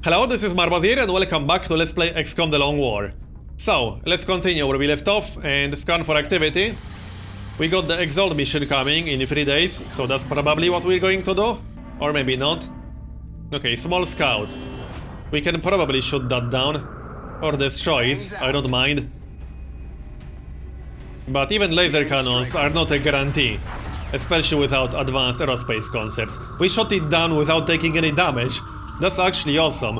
Hello, this is Marbozir and welcome back to Let's Play XCOM The Long War. So, let's continue where we left off and scan for activity. We got the Exalt mission coming in 3 days, so that's probably what we're going to do. Or maybe not. Okay, small scout. We can probably shoot that down. Or destroy it, I don't mind. But even laser cannons are not a guarantee. Especially without advanced aerospace concepts. We shot it down without taking any damage. That's actually awesome.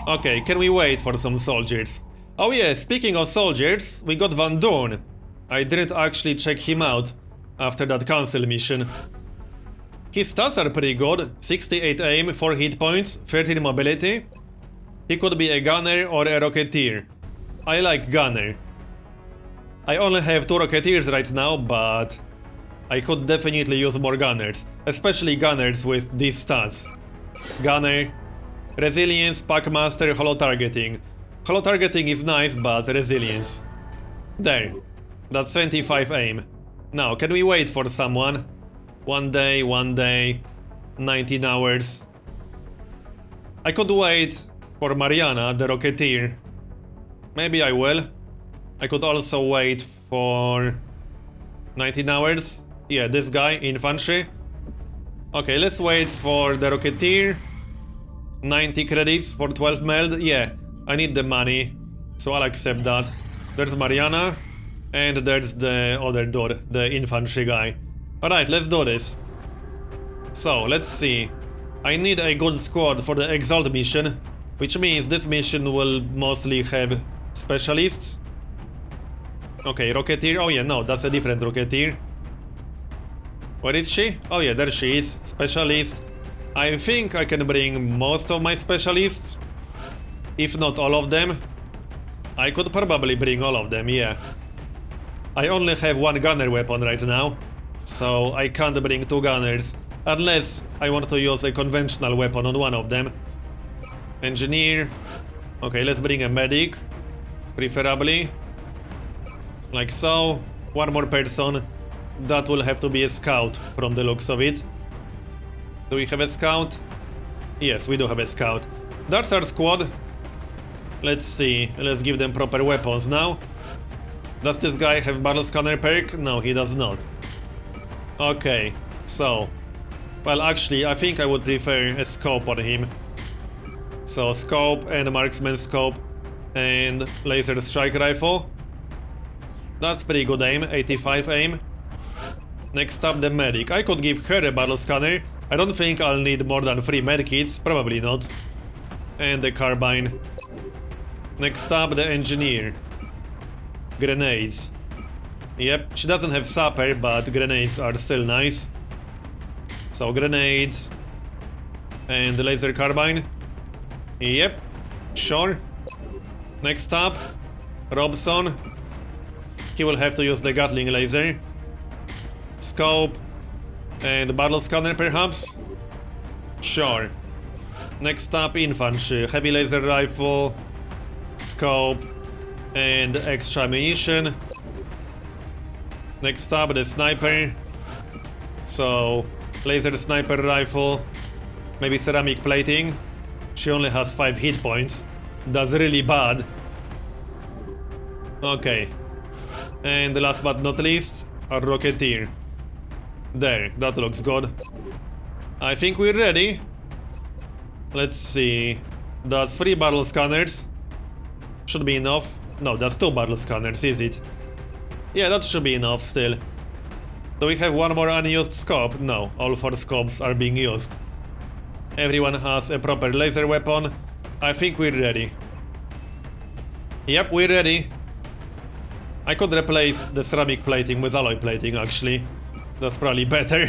Okay, can we wait for some soldiers? Oh yeah, speaking of soldiers, we got Van Dorn. I didn't actually check him out after that council mission. His stats are pretty good. 68 aim, 4 hit points, 13 mobility. He could be a gunner or a rocketeer. I like gunner. I only have 2 rocketeers right now, but I could definitely use more gunners. Especially gunners with these stats. Gunner, resilience, packmaster, holo targeting. Holo targeting is nice, but resilience. There. That's 75 aim. Now, can we wait for someone? 1 day, 19 hours. I could wait for Mariana, the rocketeer. Maybe I will. I could also wait for 19 hours. Yeah, this guy, infantry. Okay, let's wait for the rocketeer. 90 credits for 12 meld. Yeah, I need the money, so I'll accept that. There's Mariana, and there's the other dude, the infantry guy. Alright, let's do this. So, let's see. I need a good squad for the Exalt mission, which means this mission will mostly have specialists. Okay, rocketeer. Oh yeah, no, that's a different rocketeer. Where is she? Oh yeah, there she is. Specialist. I think I can bring most of my specialists. If not all of them. I could probably bring all of them, yeah. I only have 1 gunner weapon right now. So I can't bring 2 gunners. Unless I want to use a conventional weapon on one of them. Engineer. Okay, let's bring a medic. Preferably. Like so. 1 more person. That will have to be a scout from the looks of it. Do we have a scout? Yes, we do have a scout. That's our squad. Let's see. Let's give them proper weapons now. Does this guy have battle scanner perk? No, he does not. Okay, so. Well, actually, I think I would prefer a scope on him. So, scope and marksman scope and laser strike rifle. That's pretty good aim, 85 aim. Next up, the medic. I could give her a battle scanner. I don't think I'll need more than 3 medkits, probably not. And the carbine. Next up, the engineer. Grenades. Yep, she doesn't have sapper, but grenades are still nice. So, grenades. And the laser carbine. Yep, sure. Next up, Robson. He will have to use the Gatling laser. Scope and battle scanner perhaps? Sure. Next up, infantry, heavy laser rifle, scope and extra ammunition. Next up, the sniper. So, laser sniper rifle, maybe ceramic plating. She only has 5 hit points. That's really bad. Okay. And last but not least, our rocketeer. There, that looks good. I think we're ready. Let's see. That's 3 battle scanners. Should be enough. No, that's 2 battle scanners, is it? Yeah, that should be enough still. Do we have 1 more unused scope? No, all 4 scopes are being used. Everyone has a proper laser weapon. I think we're ready. Yep, we're ready. I could replace the ceramic plating with alloy plating, actually. That's probably better.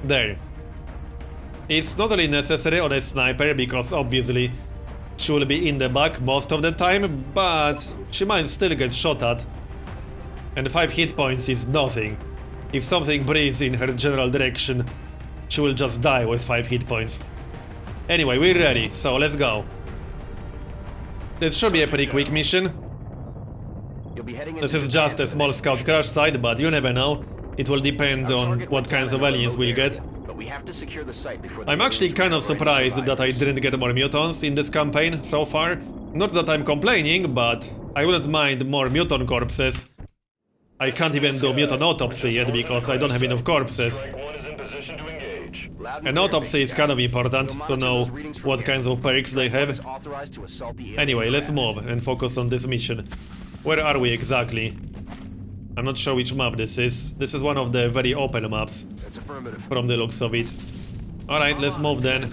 There. It's not really necessary on a sniper, because obviously she will be in the back most of the time, but she might still get shot at. And 5 hit points is nothing. If something breathes in her general direction, she will just die with 5 hit points. Anyway, we're ready, so let's go. This should be a pretty quick mission. This is just a small scout crash site, but you never know. It will depend on what kinds of aliens we'll get. but we have to secure the site before. I'm actually kind of surprised that I didn't get more mutants in this campaign so far. Not that I'm complaining, but I wouldn't mind more mutant corpses. I can't even do mutant autopsy yet because I don't have enough corpses. An autopsy is kind of important to know what kinds of perks they have. Anyway, let's move and focus on this mission. Where are we exactly? I'm not sure which map this is. This is one of the very open maps from the looks of it. Alright, let's move then.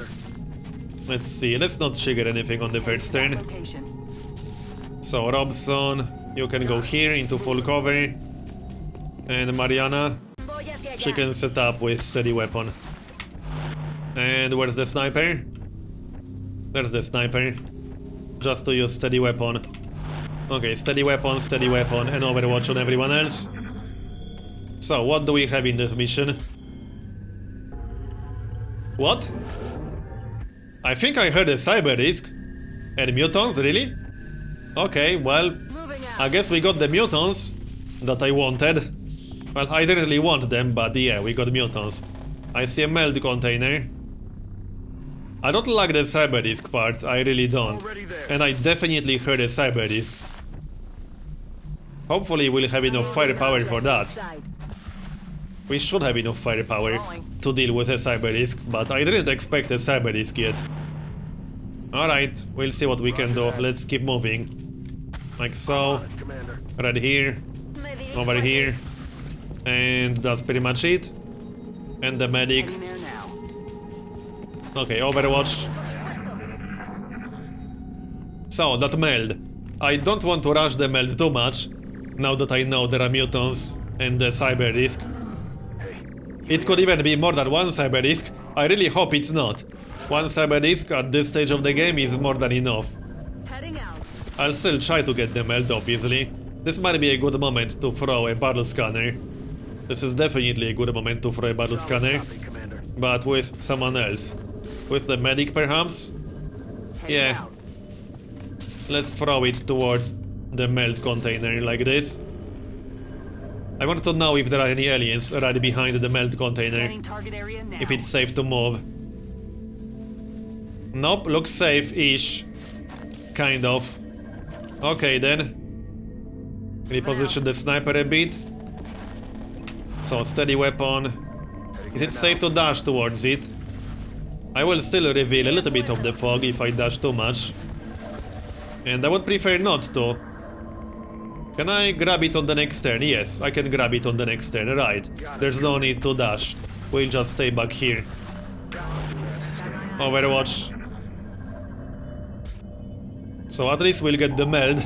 Let's see, let's not trigger anything on the first turn. So, Robson, you can go here into full cover. And Mariana, she can set up with steady weapon. And where's the sniper? There's the sniper. Just to use steady weapon. Okay, steady weapon, and Overwatch on everyone else. So, what do we have in this mission? What? I think I heard a Cyberdisc. And mutants, really? Okay, well, I guess we got the mutants that I wanted. Well, I didn't really want them, but yeah, we got mutants. I see a meld container. I don't like the Cyberdisc part, I really don't. And I definitely heard a Cyberdisc. Hopefully we'll have enough firepower for that. We should have enough firepower to deal with a Cyberdisc, but I didn't expect a Cyberdisc yet. Alright, we'll see what we can do. Let's keep moving. Like so. Right here. Over here. And that's pretty much it. And the medic. Okay, Overwatch. So, that meld. I don't want to rush the meld too much, now that I know there are mutants and the Cyberdisc. It could even be more than one Cyberdisc. I really hope it's not. One Cyberdisc at this stage of the game is more than enough. I'll still try to get the meld, obviously. This might be a good moment to throw a battle scanner. This is definitely a good moment to throw a battle scanner. But with someone else. With the medic, perhaps? Yeah. Let's throw it towards the meld container like this. I want to know if there are any aliens right behind the meld container. If it's safe to move. Nope, looks safe-ish. Kind of. Okay then. Reposition the sniper a bit. So, steady weapon. Is it safe to dash towards it? I will still reveal a little bit of the fog if I dash too much. And I would prefer not to. Can I grab it on the next turn? Yes, I can grab it on the next turn, right. There's no need to dash. We'll just stay back here. Overwatch. So at least we'll get the meld.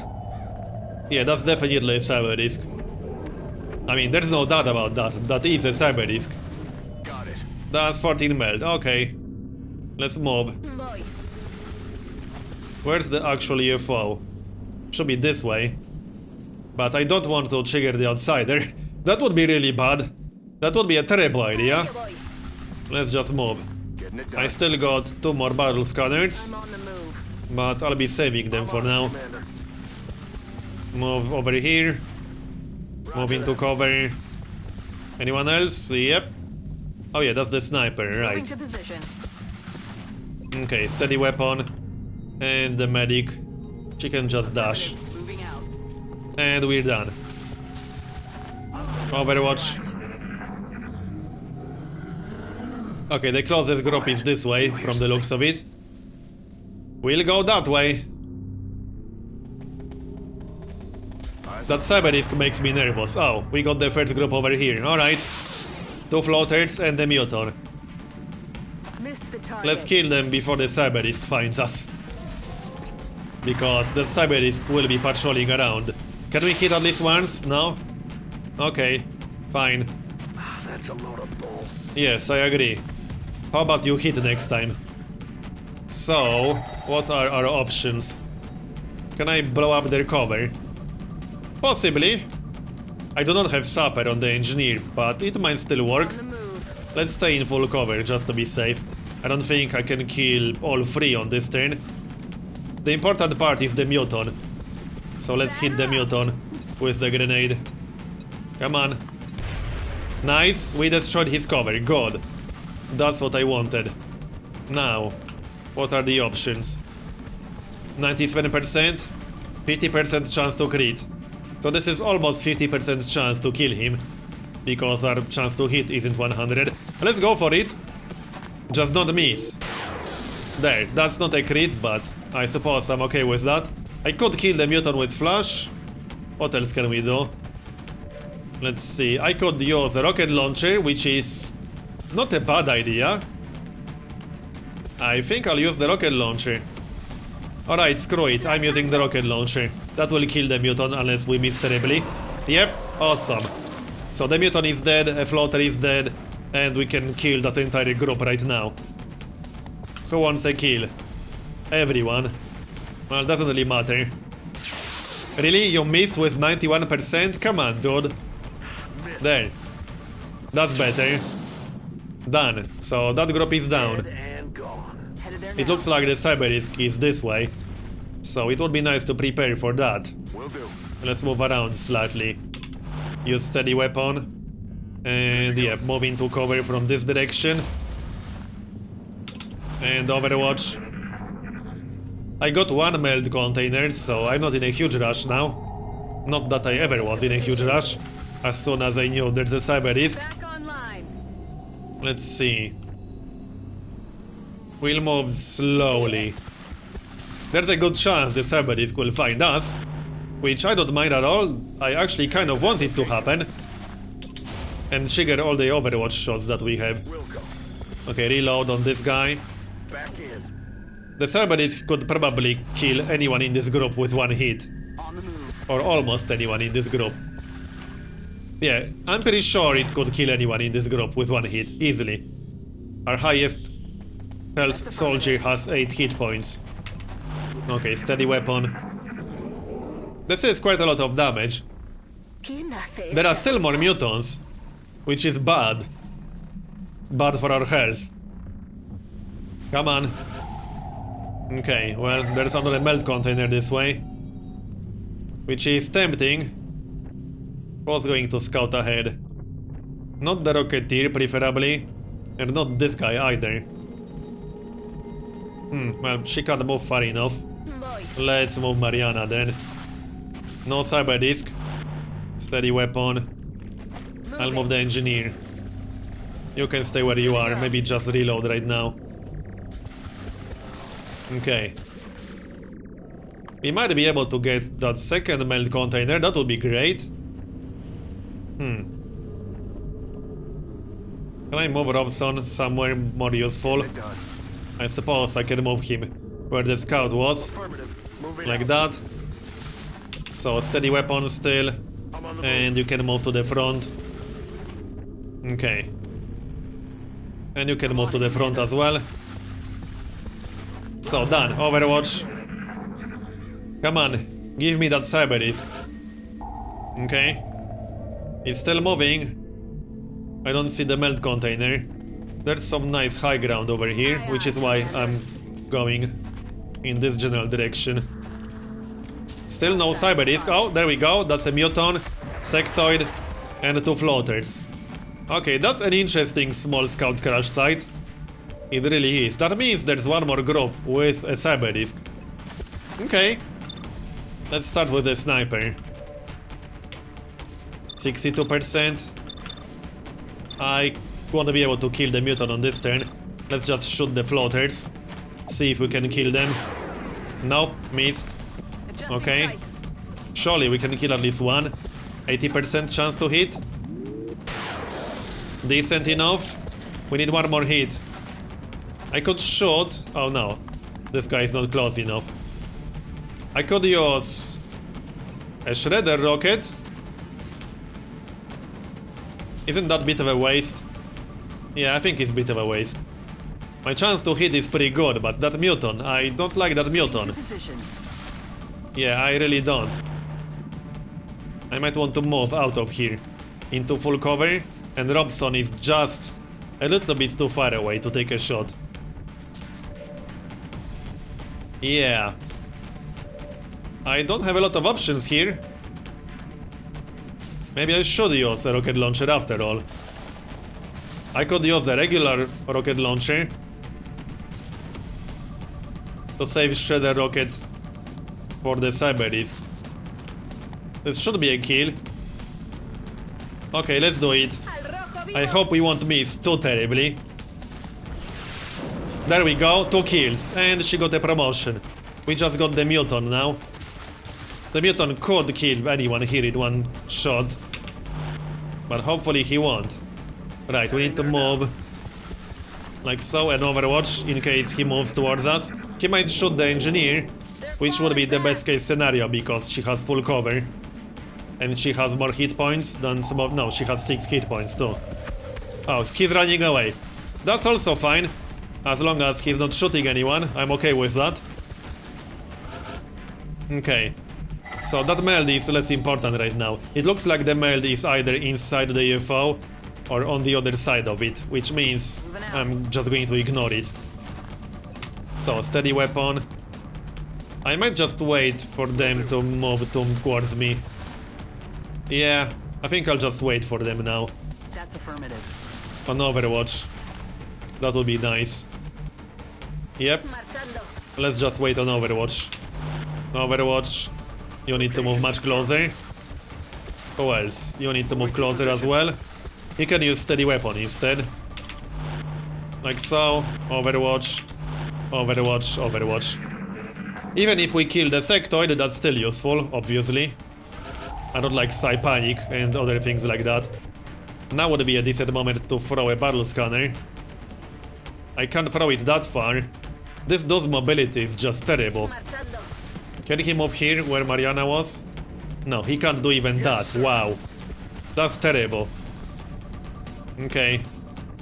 Yeah, that's definitely a Cyberdisc. I mean, there's no doubt about that. That is a Cyberdisc. That's 14 meld, okay. Let's move. Where's the actual UFO? Should be this way. But I don't want to trigger the outsider. That would be really bad. That would be a terrible idea. Let's just move. I still got 2 more battle scanners. But I'll be saving them for now. Move over here. Move into cover. Anyone else? Yep. Oh yeah, that's the sniper, right. Okay, steady weapon. And the medic. She can just dash. And we're done. Overwatch. Okay, the closest group is this way, from the looks of it. We'll go that way. That Cyberdisc makes me nervous. Oh, we got the first group over here. Alright. 2 floaters and the muton. Let's kill them before the Cyberdisc finds us. Because the Cyberdisc will be patrolling around. Can we hit at least once? No? Okay. Fine. That's a load of bull. Yes, I agree. How about you hit next time? So, what are our options? Can I blow up their cover? Possibly. I do not have Sapper on the engineer, but it might still work. Let's stay in full cover just to be safe. I don't think I can kill all 3 on this turn. The important part is the muton. So let's hit the muton with the grenade. Come on. Nice, we destroyed his cover, good. That's what I wanted. Now, what are the options? 97%, 50% chance to crit. So this is almost 50% chance to kill him, because our chance to hit isn't 100. Let's go for it. Just don't miss. There, that's not a crit, but I suppose I'm okay with that. I could kill the mutant with flash. What else can we do? Let's see, I could use a rocket launcher, which is not a bad idea. I think I'll use the rocket launcher. Alright, screw it, I'm using the rocket launcher. That will kill the mutant unless we miss terribly. Yep, awesome. So the mutant is dead, a floater is dead, and we can kill that entire group right now. Who wants a kill? Everyone. Well, it doesn't really matter. Really? You missed with 91%? Come on, dude. There. That's better. Done. So that group is down. It looks like the Cyberdisc is this way. So it would be nice to prepare for that. Let's move around slightly. Use steady weapon. And yeah, move into cover from this direction. And Overwatch. I got one meld container, so I'm not in a huge rush now. Not that I ever was in a huge rush. As soon as I knew there's a Cyberdisc. Let's see. We'll move slowly. There's a good chance the Cyberdisc will find us, which I don't mind at all. I actually kind of want it to happen. And trigger all the Overwatch shots that we have. Okay, reload on this guy. The Cyberdisc could probably kill anyone in this group with one hit. Or almost anyone in this group. Yeah, I'm pretty sure it could kill anyone in this group with one hit, easily. Our highest health soldier has 8 hit points. Okay, steady weapon. This is quite a lot of damage. There are still more mutants, which is bad. Bad for our health. Come on. Okay, well, there's another melt container this way. Which is tempting. Was going to scout ahead. Not the Rocketeer, preferably. And not this guy either. Well, she can't move far enough. Let's move Mariana then. No Cyberdisc. Steady weapon. I'll move the engineer. You can stay where you are, maybe just reload right now. Okay. We might be able to get that second melt container, that would be great. Can I move Robson somewhere more useful? I suppose I can move him where the scout was. Like that. So steady weapon still. And you can move to the front. Okay. And you can move to the front as well. So done, Overwatch. Come on, give me that Cyberdisc. Okay. It's still moving. I don't see the melt container. There's some nice high ground over here, which is why I'm going in this general direction. Still no Cyberdisc. Oh, there we go. That's a muton, sectoid, and 2 floaters. Okay, that's an interesting small scout crash site. It really is. That means there's one more group with a Cyberdisc. Okay. Let's start with the sniper. 62%. I want to be able to kill the mutant on this turn. Let's just shoot the floaters. See if we can kill them. Nope, missed. Okay. Surely we can kill at least one. 80% chance to hit. Decent enough. We need one more hit. I could shoot. Oh no. This guy is not close enough. I could use a shredder rocket. Isn't that a bit of a waste? Yeah, I think it's a bit of a waste. My chance to hit is pretty good, but that mutant, I don't like that mutant. Yeah, I really don't. I might want to move out of here into full cover, and Robson is just a little bit too far away to take a shot. Yeah. I don't have a lot of options here. Maybe I should use a rocket launcher after all. I could use a regular rocket launcher to save Shredder rocket for the Cyberdisc. This should be a kill. Okay, let's do it. I hope we won't miss too terribly. There we go, 2 kills, and she got a promotion. We just got the mutant now. The mutant could kill anyone here in one shot, but hopefully he won't. Right, we need to move like so, and Overwatch in case he moves towards us. He might shoot the engineer, which would be the best case scenario because she has full cover. And she has more hit points than some of... No, she has 6 hit points too. Oh, he's running away. That's also fine. As long as he's not shooting anyone, I'm okay with that. Okay. So that meld is less important right now. It looks like the meld is either inside the UFO or on the other side of it, which means I'm just going to ignore it. So, steady weapon. I might just wait for them to move towards me. Yeah, I think I'll just wait for them now. That's affirmative. On Overwatch. That would be nice. Yep. Let's just wait on Overwatch. Overwatch. You need to move much closer. Who else? You need to move closer as well. You can use steady weapon instead. Like so. Overwatch. Overwatch. Overwatch. Even if we kill the sectoid, that's still useful, obviously. I don't like Psy Panic and other things like that. Now would be a decent moment to throw a barrel scanner. I can't throw it that far. This dose mobility is just terrible. Can he move here where Mariana was? No, he can't do even that. Wow. That's terrible. Okay.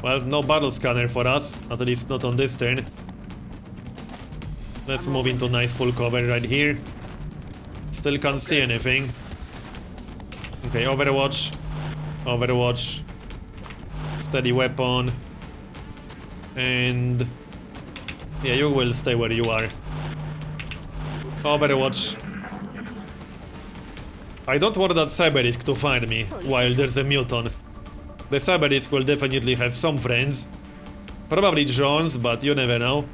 Well, no barrel scanner for us. At least not on this turn. Let's move into nice full cover right here. Still can't see anything. Okay, Overwatch. Overwatch. Steady weapon. And... yeah, you will stay where you are. Overwatch. I don't want that Cyberdisc to find me while there's a mutant. The Cyberdisc will definitely have some friends. Probably drones, but you never know.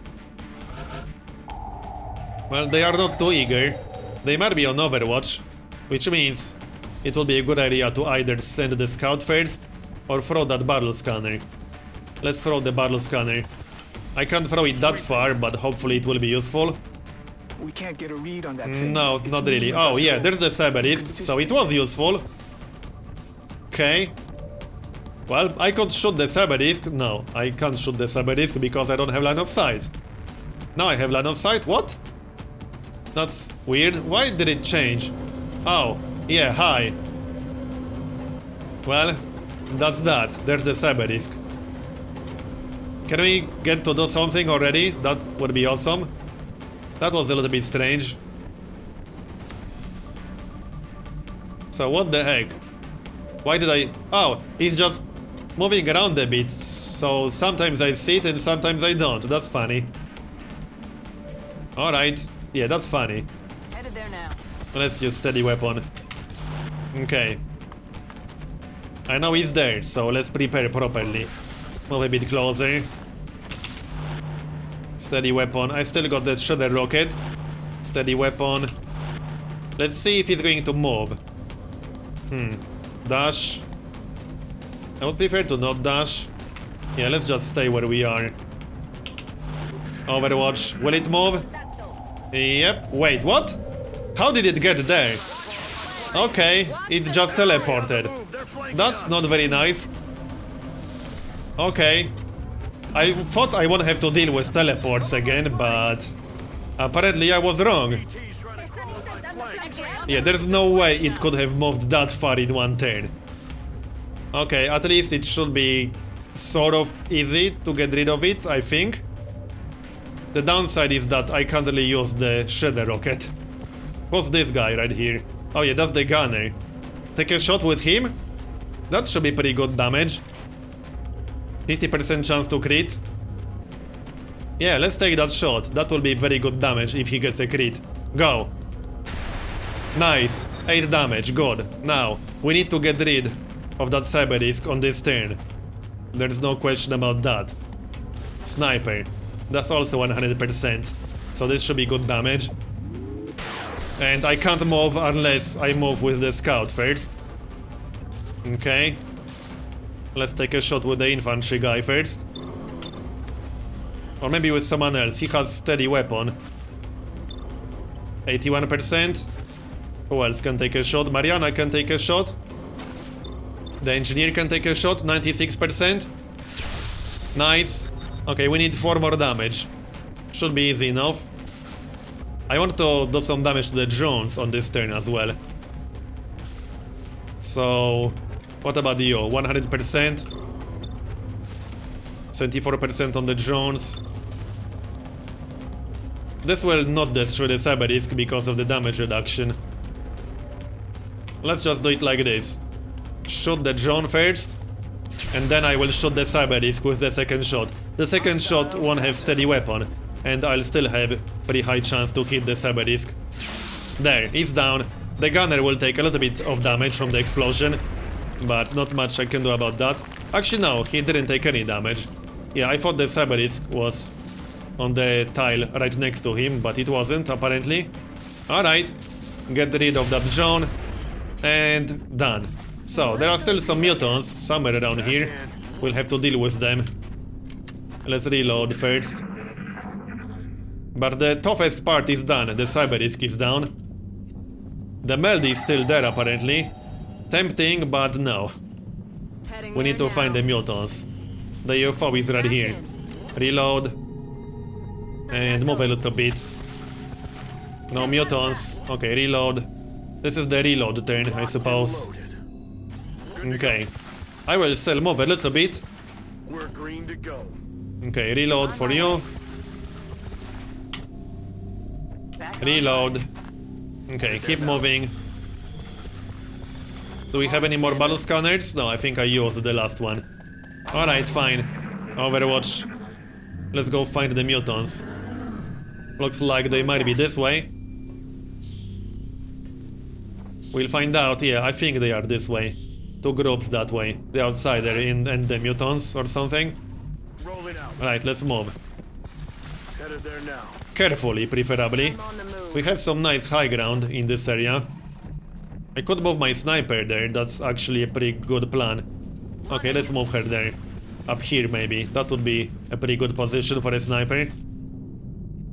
Well, they are not too eager. They might be on Overwatch, which means it will be a good idea to either send the scout first or throw that barrel scanner. Let's throw the barrel scanner. I can't throw it that far, but hopefully it will be useful. We can't get a read on that thing. No, not really. Oh yeah, there's the Cyberdisc, so it was useful. Okay. Well, I could shoot the Cyberdisc. No, I can't shoot the Cyberdisc because I don't have line of sight. Now I have line of sight? What? That's weird. Why did it change? Oh, yeah, hi. Well, that's that. There's the Cyberdisc. Can we get to do something already? That would be awesome. That was a little bit strange. So what the heck? Why did I... oh, he's just moving around a bit. So sometimes I see it and sometimes I don't. That's funny. Alright. Yeah, that's funny. Headed there now. Let's use steady weapon. Okay. I know he's there, so let's prepare properly. Move a bit closer. Steady weapon. I still got that shredder rocket. Steady weapon. Let's see if he's going to move. Dash. I would prefer to not dash. Yeah, let's just stay where we are. Overwatch. Will it move? Yep. Wait, what? How did it get there? Okay, it just teleported. That's not very nice. Okay. I thought I won't have to deal with teleports again, but apparently I was wrong. Yeah, there's no way it could have moved that far in one turn. Okay, at least it should be sort of easy to get rid of it, I think. The downside is that I can't really use the shredder rocket. What's this guy right here? Oh yeah, that's the gunner. Take a shot with him? That should be pretty good damage. 50% chance to crit. Yeah, let's take that shot. That will be very good damage if he gets a crit. Go. Nice. 8 damage, good. Now, we need to get rid of that Cyberdisc on this turn. There's no question about that. Sniper. That's also 100%. So this should be good damage. And I can't move unless I move with the scout first. Okay. Let's take a shot with the infantry guy first. Or maybe with someone else. He has steady weapon. 81%. Who else can take a shot? Mariana can take a shot. The engineer can take a shot. 96%. Nice. Okay, we need 4 more damage. Should be easy enough. I want to do some damage to the drones on this turn as well. So, what about you? 100%. 74% on the drones. This will not destroy the Cyberdisc because of the damage reduction. Let's just do it like this. Shoot the drone first, and then I will shoot the Cyberdisc with the second shot. The second shot won't have steady weapon, and I'll still have pretty high chance to hit the Cyberdisc. There, he's down. The gunner will take a little bit of damage from the explosion, but not much I can do about that. Actually no, he didn't take any damage. Yeah, I thought the Cyberdisc was on the tile right next to him, but it wasn't, apparently. Alright, get rid of that drone, and done. So, there are still some mutants somewhere around here. We'll have to deal with them. Let's reload first. But the toughest part is done, the Cyberdisc is down. The meld is still there, apparently. Tempting, but no. We need to find the mutants. The UFO is right here. Reload. And move a little bit. No mutants. Okay, reload. This is the reload turn, I suppose. Okay. I will still move a little bit. We're green to go. Okay, reload for you. Reload. Okay, keep moving. Do we have any more battle scanners? No, I think I used the last one. Alright, fine. Overwatch. Let's go find the mutants. Looks like they might be this way. We'll find out. Yeah, I think they are this way. 2 groups that way. The outsider and the mutants or something. Rolling out. Right, let's move. Headed there now. Carefully, preferably. I'm on the move. We have some nice high ground in this area. I could move my sniper there. That's actually a pretty good plan. Okay, let's move her there. Up here, maybe. That would be a pretty good position for a sniper.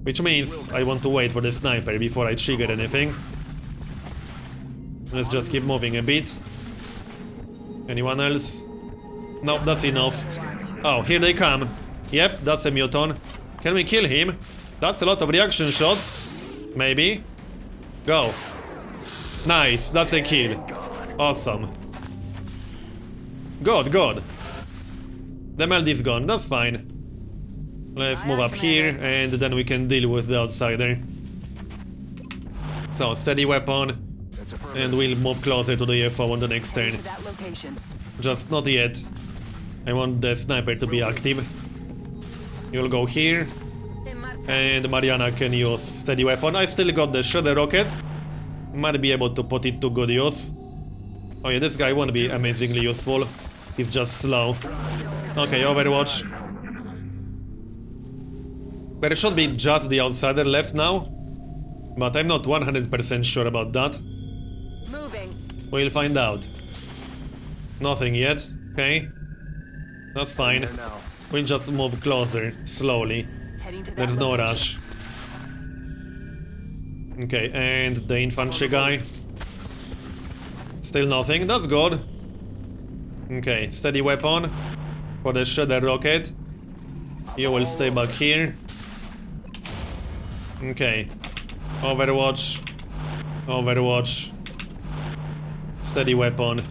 Which means I want to wait for the sniper before I trigger anything. Let's just keep moving a bit. Anyone else? Nope, that's enough. Oh, here they come. Yep, that's a mutant. Can we kill him? That's a lot of reaction shots. Maybe. Go. Nice, that's a kill. Awesome. Good, good. The meld is gone, that's fine. Let's move up here, and then we can deal with the outsider. So, steady weapon. And we'll move closer to the UFO on the next turn. To that location. Just not yet. I want the sniper to be active. You'll go here. And Mariana can use steady weapon. I still got the shredder rocket. Might be able to put it to good use. Oh yeah, this guy won't be amazingly useful. He's just slow. Okay, Overwatch. There should be just the outsider left now. But I'm not 100% sure about that. Moving. We'll find out. Nothing yet. Okay. That's fine. There now. We'll just move closer, slowly. Heading to that There's no location. rush. Okay, and the infantry guy. Still nothing, that's good. Okay, steady weapon. For the shredder rocket. You will stay back here. Okay. Overwatch. Overwatch. Steady weapon.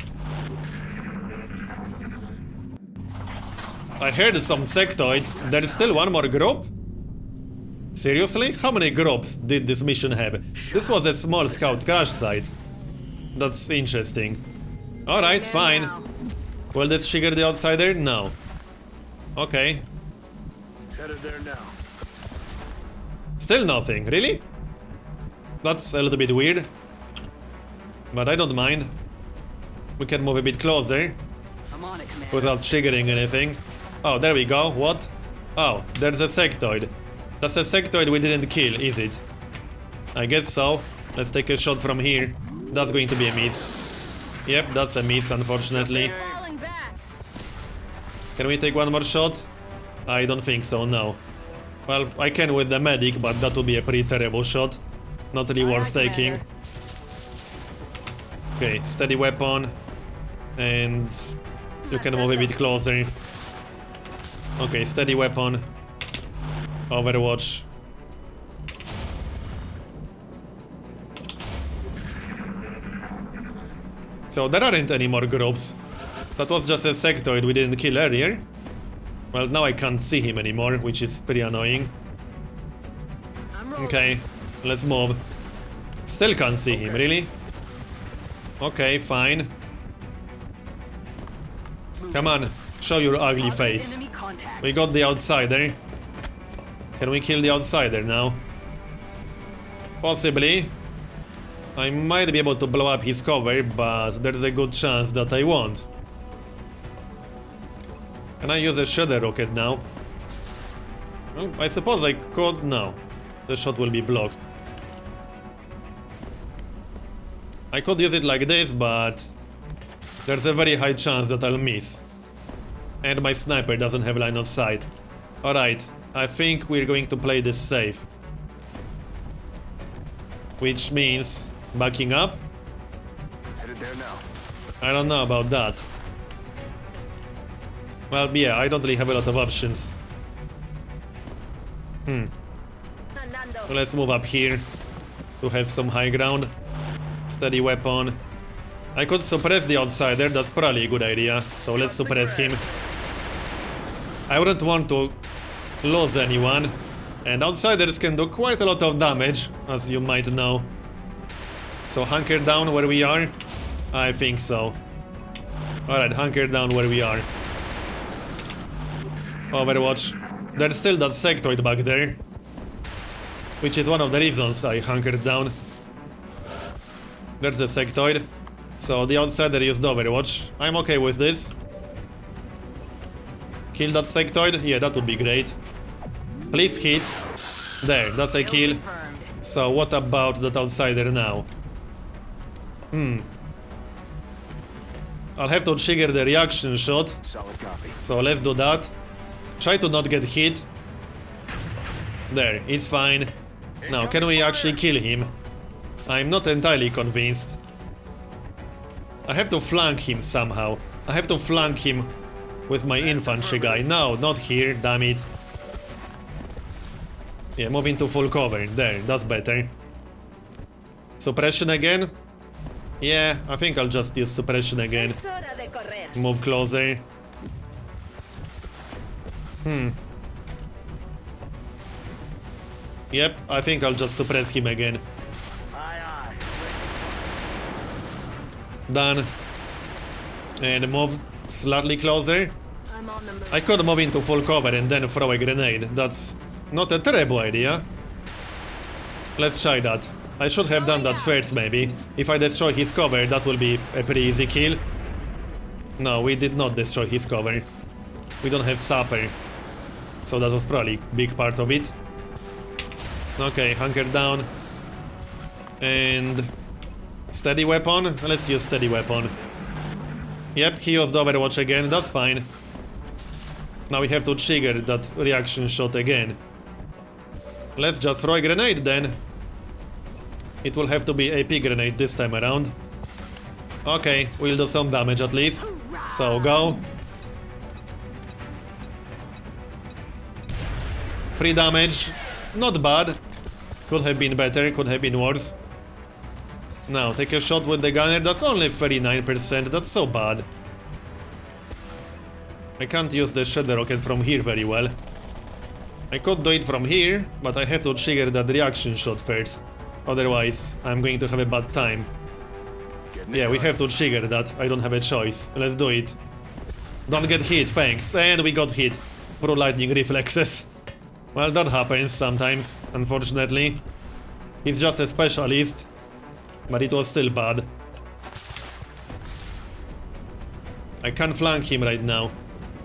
I heard some sectoids. There's still one more group? Seriously? How many groups did this mission have? This was a small scout crash site. That's interesting. Alright, fine. Will this trigger the outsider? No. Okay. Headed there now. Still nothing, really? That's a little bit weird. But I don't mind. We can move a bit closer. on it, Commander. without triggering anything. Oh, there we go. What? Oh, there's a sectoid. That's a sectoid we didn't kill, is it? I guess so. Let's take a shot from here. That's going to be a miss. Yep, that's a miss, unfortunately. Falling back. Can we take one more shot? I don't think so, no. Well, I can with the medic, but that would be a pretty terrible shot. Not really worth taking. Okay, steady weapon. And you can move a bit closer. Okay, steady weapon. Overwatch. So there aren't any more groups. That was just a sectoid we didn't kill earlier. Well, now I can't see him anymore, which is pretty annoying. I'm rolling. Okay, let's move. Still can't see him, really? Okay, fine. Come on, show your ugly Positive face. enemy contact. We got the outsider. Can we kill the outsider now? Possibly. I might be able to blow up his cover, but there's a good chance that I won't. Can I use a shadow rocket now? Well, I suppose I could. No. The shot will be blocked. I could use it like this, but there's a very high chance that I'll miss. And my sniper doesn't have line of sight. Alright, I think we're going to play this safe. Which means backing up? Headed there now. I don't know about that. Well, yeah, I don't really have a lot of options. So let's move up here to have some high ground. Steady weapon. I could suppress the outsider, that's probably a good idea. So let's suppress him. I wouldn't want to lose anyone. And outsiders can do quite a lot of damage, as you might know. So hunker down where we are? I think so. Alright, hunker down where we are. Overwatch. There's still that sectoid back there. Which is one of the reasons I hunkered down. There's the sectoid. So the outsider used Overwatch. I'm okay with this. Kill that sectoid? Yeah, that would be great. Please hit. There, that's a kill. Confirmed. So what about that outsider now? I'll have to trigger the reaction shot. Solid copy. So let's do that. Try to not get hit. There, it's fine. Now, can we actually kill him? I'm not entirely convinced. I have to flank him somehow. I have to flank him with my infantry guy. No, not here, damn it. Yeah, move into full cover. There, that's better. Suppression again? Yeah, I think I'll just use suppression again. Es hora de correr. Move closer. Yep, I think I'll just suppress him again. Aye, aye. Done. And move slightly closer. I'm on the move. I could move into full cover and then throw a grenade. That's not a terrible idea. Let's try that. I should have done that first, maybe. If I destroy his cover, that will be a pretty easy kill. No, we did not destroy his cover. We don't have sapper. So that was probably a big part of it. Okay, hunker down. And steady weapon? Let's use steady weapon. Yep, he used Overwatch again, that's fine. Now we have to trigger that reaction shot again. Let's just throw a grenade then. It will have to be AP grenade this time around. Okay, we'll do some damage at least. So go. 3 damage. Not bad. Could have been better, could have been worse. Now, take a shot with the gunner. That's only 39%, that's so bad. I can't use the shadow rocket from here very well. I could do it from here, but I have to trigger that reaction shot first. Otherwise, I'm going to have a bad time. Yeah, we have to trigger that. I don't have a choice. Let's do it. Don't get hit, thanks. And we got hit. Pro lightning reflexes. Well, that happens sometimes, unfortunately. He's just a specialist. But it was still bad. I can't flank him right now.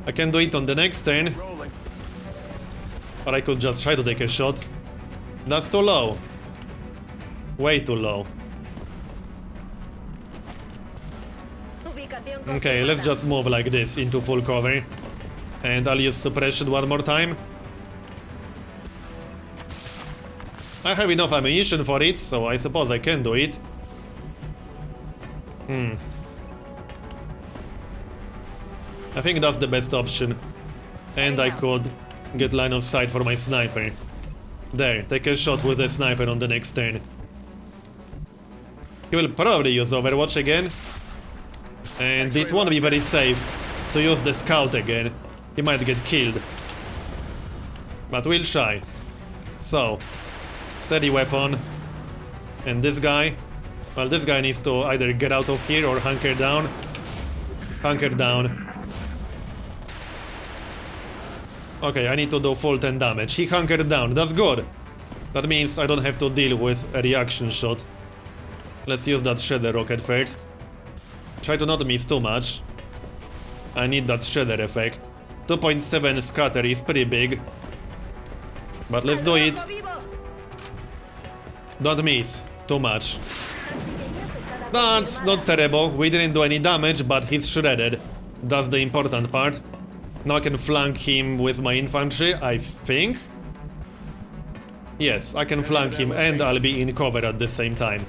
I can do it on the next turn, Rolling. or I could just try to take a shot. That's too low. Way too low. Ubicación Okay, let's confirmada. just move like this into full cover. And I'll use suppression one more time. I have enough ammunition for it, so I suppose I can do it. I think that's the best option. And I could get line of sight for my sniper. There, take a shot with the sniper on the next turn. He will probably use Overwatch again. And it won't be very safe to use the scout again. He might get killed. But we'll try. So, steady weapon. And this guy. Well, this guy needs to either get out of here or hunker down. Hunker down. Okay, I need to do full 10 damage. He hunkered down, that's good. That means I don't have to deal with a reaction shot. Let's use that shredder rocket first. Try to not miss too much. I need that shredder effect. 2.7 scatter is pretty big. But let's do it. Don't miss too much. That's not terrible. We didn't do any damage, but he's shredded. That's the important part. Now I can flank him with my infantry, I think. Yes, I can flank him and I'll be in cover at the same time.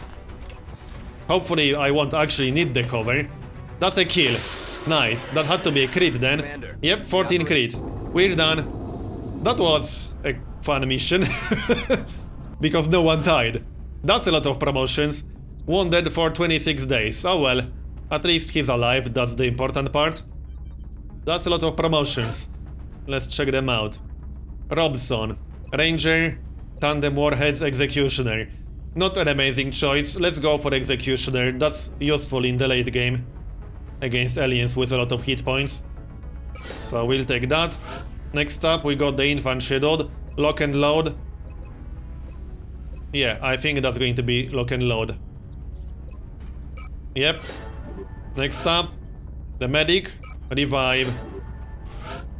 Hopefully I won't actually need the cover. That's a kill. Nice. That had to be a crit then. Yep, 14 crit. We're done. That was a fun mission. Because no one died. That's a lot of promotions. Wounded for 26 days. Oh well. At least he's alive, that's the important part. That's a lot of promotions. Let's check them out. Robson. Ranger. Tandem Warheads Executioner. Not an amazing choice. Let's go for Executioner. That's useful in the late game. Against aliens with a lot of hit points. So we'll take that. Next up we got the Infantry Dude. Lock and Load. Yeah, I think that's going to be Lock and Load. Yep. Next up, the Medic. Revive.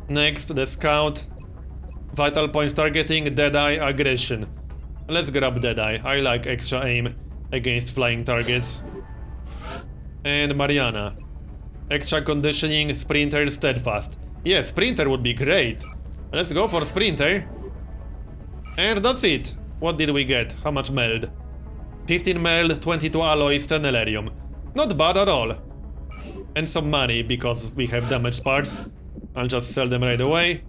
Next, the Scout. Vital Point Targeting, Deadeye, Aggression. Let's grab Deadeye. I like extra aim against flying targets. And Mariana. Extra Conditioning, Sprinter, Steadfast. Yeah, Sprinter would be great. Let's go for Sprinter. And that's it. What did we get? How much meld? 15 meld, 22 alloys, 10 Elerium. Not bad at all. And some money, because we have damaged parts. I'll just sell them right away.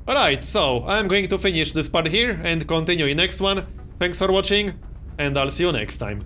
Alright, so I'm going to finish this part here and continue in next one. Thanks for watching, and I'll see you next time.